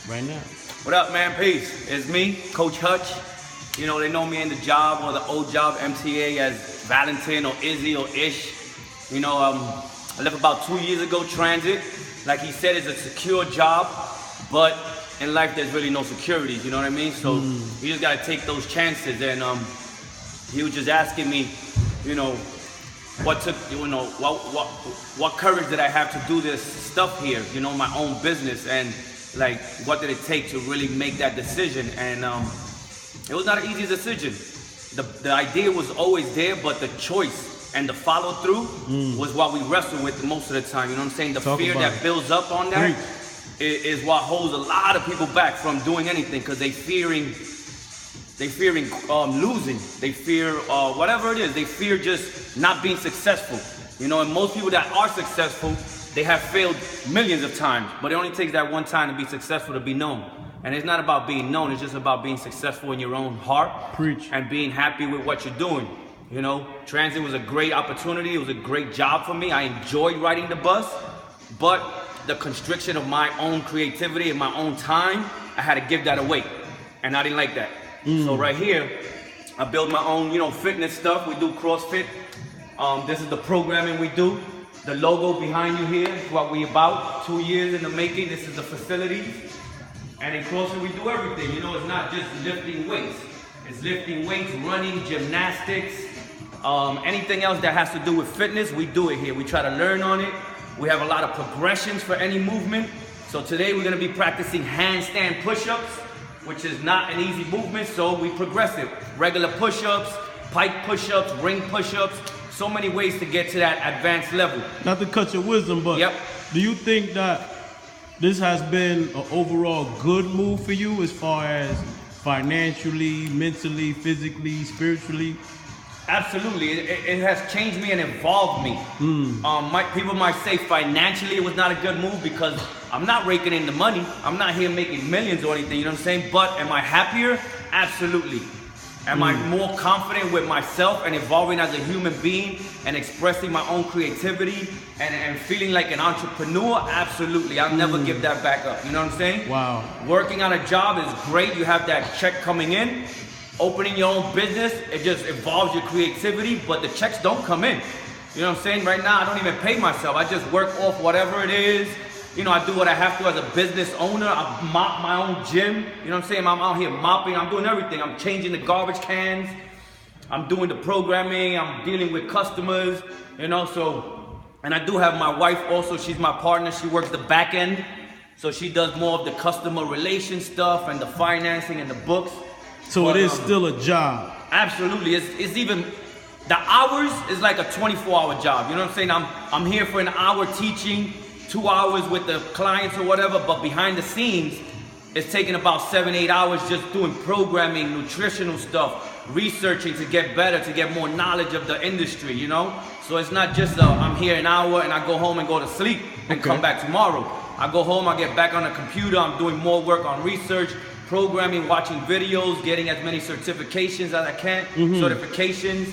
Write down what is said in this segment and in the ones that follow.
right now. What up, man? Peace. It's me, Coach Hutch. You know, they know me in the job or the old job, MTA, as Valentin or Izzy or Ish. You know, I left about 2 years ago, transit. Like he said, it's a secure job, but in life there's really no security, you know what I mean? So you just gotta take those chances. And he was just asking me, you know, what courage did I have to do this stuff here, you know, my own business, and like what did it take to really make that decision? And it was not an easy decision. The idea was always there, but the choice and the follow through was what we wrestle with most of the time. You know what I'm saying? The fear that builds up on that is what holds a lot of people back from doing anything, because they fearing losing. They fear whatever it is. They fear just not being successful. You know, and most people that are successful, they have failed millions of times, but it only takes that one time to be successful, to be known. And it's not about being known, it's just about being successful in your own heart. Preach. And being happy with what you're doing. You know, transit was a great opportunity. It was a great job for me. I enjoyed riding the bus, but the constriction of my own creativity and my own time, I had to give that away. And I didn't like that. So right here, I build my own, you know, fitness stuff. We do CrossFit. This is the programming we do. The logo behind you here is what we about. 2 years in the making. This is the facility. And in CrossFit, we do everything. You know, it's not just lifting weights. It's lifting weights, running, gymnastics, anything else that has to do with fitness, we do it here. We try to learn on it. We have a lot of progressions for any movement. So today we're gonna be practicing handstand push-ups, which is not an easy movement, so we progress it. Regular push-ups, pike push-ups, ring push-ups, so many ways to get to that advanced level. Not to cut your wisdom, but do you think that this has been an overall good move for you as far as financially, mentally, physically, spiritually? Absolutely, it has changed me and evolved me. People might say financially it was not a good move because I'm not raking in the money. I'm not here making millions or anything, you know what I'm saying? But am I happier? Absolutely. Am I more confident with myself and evolving as a human being and expressing my own creativity and feeling like an entrepreneur? Absolutely. I'll never give that back up. You know what I'm saying? Wow. Working on a job is great. You have that check coming in. Opening your own business, it just evolves your creativity, but the checks don't come in. You know what I'm saying? Right now, I don't even pay myself. I just work off whatever it is. You know, I do what I have to as a business owner. I mop my own gym. You know what I'm saying? I'm out here mopping. I'm doing everything. I'm changing the garbage cans. I'm doing the programming. I'm dealing with customers, you know, so. And I do have my wife also. She's my partner. She works the back end. So she does more of the customer relation stuff and the financing and the books. So it is still a job. Absolutely. It's even, the hours is like a 24-hour job. You know what I'm saying? I'm here for an hour teaching, 2 hours with the clients or whatever, but behind the scenes, it's taking about 7-8 hours just doing programming, nutritional stuff, researching to get better, to get more knowledge of the industry, you know? So it's not just I'm here an hour and I go home and go to sleep and come back tomorrow. I go home, I get back on the computer, I'm doing more work on research, programming, watching videos, getting as many certifications as I can, certifications.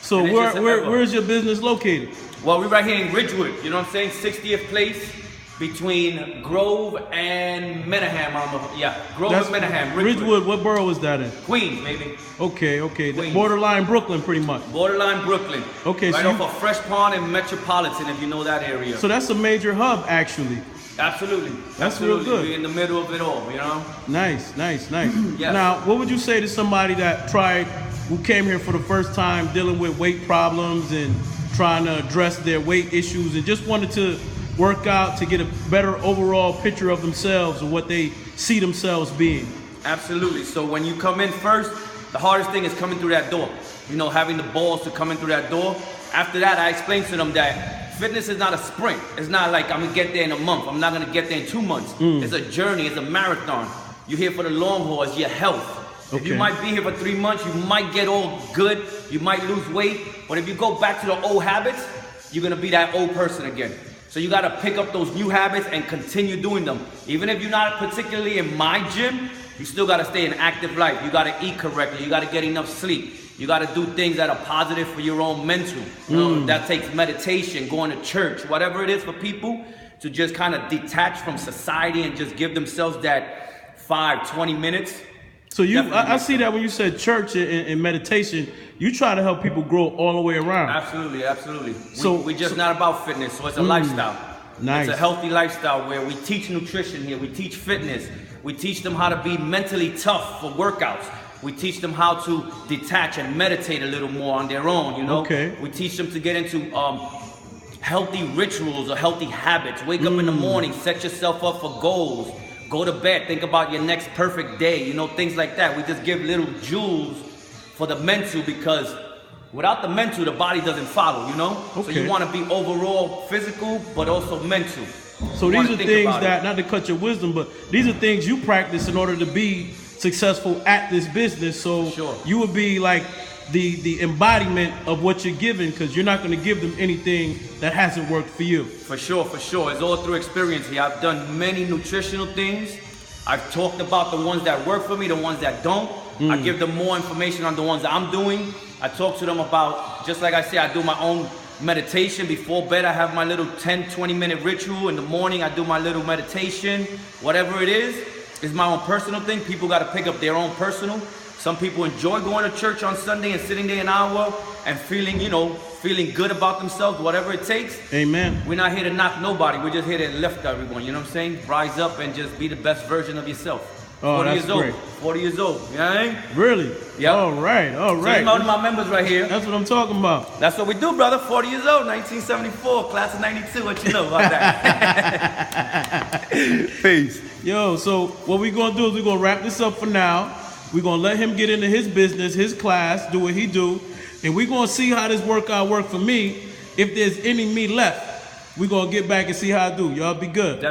So where's your business located? Well, we're right here in Ridgewood, you know what I'm saying? 60th place between Grove and Menahem. Grove and Menahem, Ridgewood, what borough is that in? Queens, maybe. Okay. Queens. Borderline Brooklyn, pretty much. Borderline Brooklyn. Okay, right off of Fresh Pond and Metropolitan, if you know that area. So that's a major hub, actually. Absolutely. That's real good. We're in the middle of it all, you know? Nice. Yes. Now, what would you say to somebody who came here for the first time dealing with weight problems and trying to address their weight issues and just wanted to work out to get a better overall picture of themselves and what they see themselves being? Absolutely. So when you come in first, the hardest thing is coming through that door. You know, having the balls to come in through that door. After that, I explained to them that fitness is not a sprint. It's not like I'm gonna get there in a month. I'm not gonna get there in 2 months. It's a journey, it's a marathon. You're here for the long haul, it's your health. If you might be here for 3 months, you might get all good, you might lose weight, but if you go back to the old habits, you're gonna be that old person again. So you gotta pick up those new habits and continue doing them. Even if you're not particularly in my gym, you still gotta stay in active life. You gotta eat correctly, you gotta get enough sleep. You got to do things that are positive for your own mental. You know, that takes meditation, going to church, whatever it is for people to just kind of detach from society and just give themselves that 20 minutes. So I see that when you said church and meditation, you try to help people grow all the way around. Absolutely, absolutely. So we're just not about fitness, so it's a lifestyle. Nice. It's a healthy lifestyle where we teach nutrition here, we teach fitness, we teach them how to be mentally tough for workouts. We teach them how to detach and meditate a little more on their own, you know? Okay. We teach them to get into healthy rituals or healthy habits. Wake up in the morning, set yourself up for goals. Go to bed, think about your next perfect day, you know, things like that. We just give little jewels for the mental, because without the mental, the body doesn't follow, you know? Okay. So you want to be overall physical, but also mental. So these are things that, not to cut your wisdom, but these are things you practice in order to be successful at this business. So Sure. you would be like the embodiment of what you're giving, because you're not going to give them anything that hasn't worked for you. For sure, for sure. It's all through experience here. I've done many nutritional things. I've talked about the ones that work for me, the ones that don't. I give them more information on the ones that I'm doing. I talk to them about, just like I say, I do my own meditation. Before bed, I have my little 10, 20-minute ritual. In the morning, I do my little meditation. Whatever it is, it's my own personal thing. People got to pick up their own personal. Some people enjoy going to church on Sunday and sitting there an hour and feeling, you know, feeling good about themselves, whatever it takes. Amen. We're not here to knock nobody. We're just here to lift everyone, you know what I'm saying? Rise up and just be the best version of yourself. Oh, 40 that's years great. old. 40 years old. You know what I mean? Really? Yep. All right. All So right. you're one of my members right here. That's what I'm talking about. That's what we do, brother. 40 years old, 1974, class of 92. What you know about that? Peace. Yo, so what we're going to do is we're going to wrap this up for now. We're going to let him get into his business, his class, do what he do. And we're going to see how this workout worked for me. If there's any me left, we're going to get back and see how I do. Y'all be good.